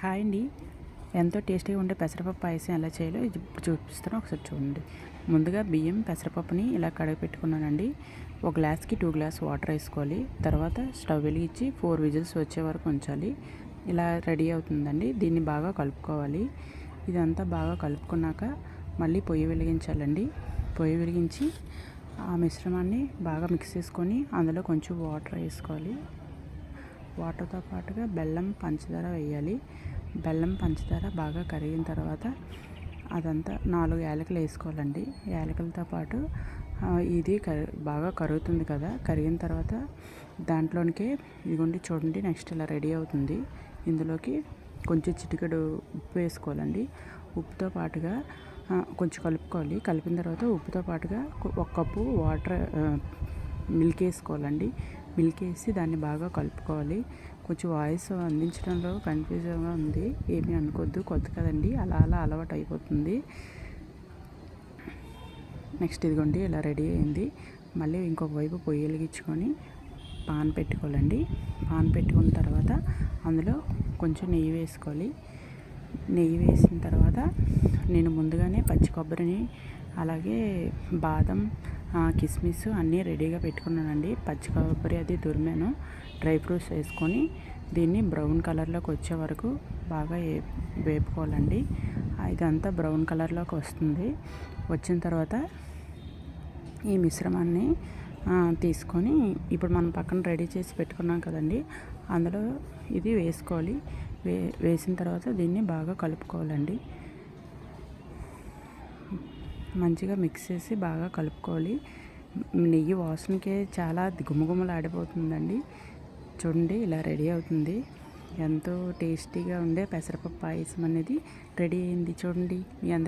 Hi అండి. ఎంతో టేస్టీగా ఉండే పెసరపప్పు పాయసం ఎలా చేయాలో ఇది చూపిస్తాను, ఒకసారి చూడండి. ముందుగా బియ్యం పెసరపప్పుని ఇలా కడిగి పెట్టుకున్నానండి. ఒక గ్లాస్కి 2 గ్లాస్ వాటర్ వేసుకోవాలి. తర్వాత స్టవ్ వెలిగించి 4 విజిల్స్ వచ్చే వరకు ఉంచాలి. ఇలా రెడీ అవుతుందండి. దీన్ని బాగా కలుపుకోవాలి. ఇదంతా బాగా కలుపుకున్నాక మళ్ళీ పొయ్యి వెలిగించాలండి. పొయ్యి వెలిగించి ఆ మిశ్రమాన్ని బాగా మిక్స్ చేసుకొని అందులో కొంచెం వాటర్ వేసుకోవాలి. వాటర్తో పాటుగా బెల్లం, పంచదార వేయాలి. బెల్లం, పంచదార బాగా కరిగిన తర్వాత అదంతా 4 యాలకులు వేసుకోవాలండి. యాలకులతో పాటు ఇది బాగా కరుగుతుంది కదా. కరిగిన తర్వాత దాంట్లోనికే ఇదిగోండి చూడండి, నెక్స్ట్ ఇలా రెడీ అవుతుంది. ఇందులోకి కొంచెం చిటికెడు ఉప్పు వేసుకోవాలండి. ఉప్పుతో పాటుగా కొంచెం కలుపుకోవాలి. కలిపిన తర్వాత ఉప్పుతో పాటుగా 1 కప్పు వాటర్ మిల్క్ వేసుకోవాలండి. మిల్క్ వేసి దాన్ని బాగా కలుపుకోవాలి. కొంచెం వాయిస్ అందించడంలో కన్ఫ్యూజన్గా ఉంది, ఏమీ అనుకోవద్దు, కొత్త కదండి, అలా అలా అలవాటు అయిపోతుంది. నెక్స్ట్ ఇదిగోండి ఇలా రెడీ అయింది. మళ్ళీ ఇంకొక వైపు పొయ్యి వెలిగించుకొని పాన్ పెట్టుకోవాలండి. పాన్ పెట్టుకున్న తర్వాత అందులో కొంచెం నెయ్యి వేసుకోవాలి. నెయ్యి వేసిన తర్వాత నేను ముందుగానే పచ్చి కొబ్బరిని, అలాగే బాదం, కిస్మిస్ అన్నీ రెడీగా పెట్టుకున్నానండి. పచ్చి కొబ్బరి అది తురిమాను. డ్రై ఫ్రూట్స్ వేసుకొని దీన్ని బ్రౌన్ కలర్లోకి వచ్చే వరకు బాగా వేపుకోవాలండి. ఇదంతా బ్రౌన్ కలర్లోకి వస్తుంది. వచ్చిన తర్వాత ఈ మిశ్రమాన్ని తీసుకొని ఇప్పుడు మనం పక్కన రెడీ చేసి పెట్టుకున్నాం కదండి, అందులో ఇది వేసుకోవాలి. వేసిన తర్వాత దీన్ని బాగా కలుపుకోవాలండి. మంచిగా మిక్స్ చేసి బాగా కలుపుకోవాలి. నెయ్యి వాసనకే చాలా గుమగుమలాడిపోతుందండి. చూడండి ఇలా రెడీ అవుతుంది. ఎంతో టేస్టీగా ఉండే పెసరపప్పు పాయసం అనేది రెడీ అయింది. చూడండి, మీ అందరికీ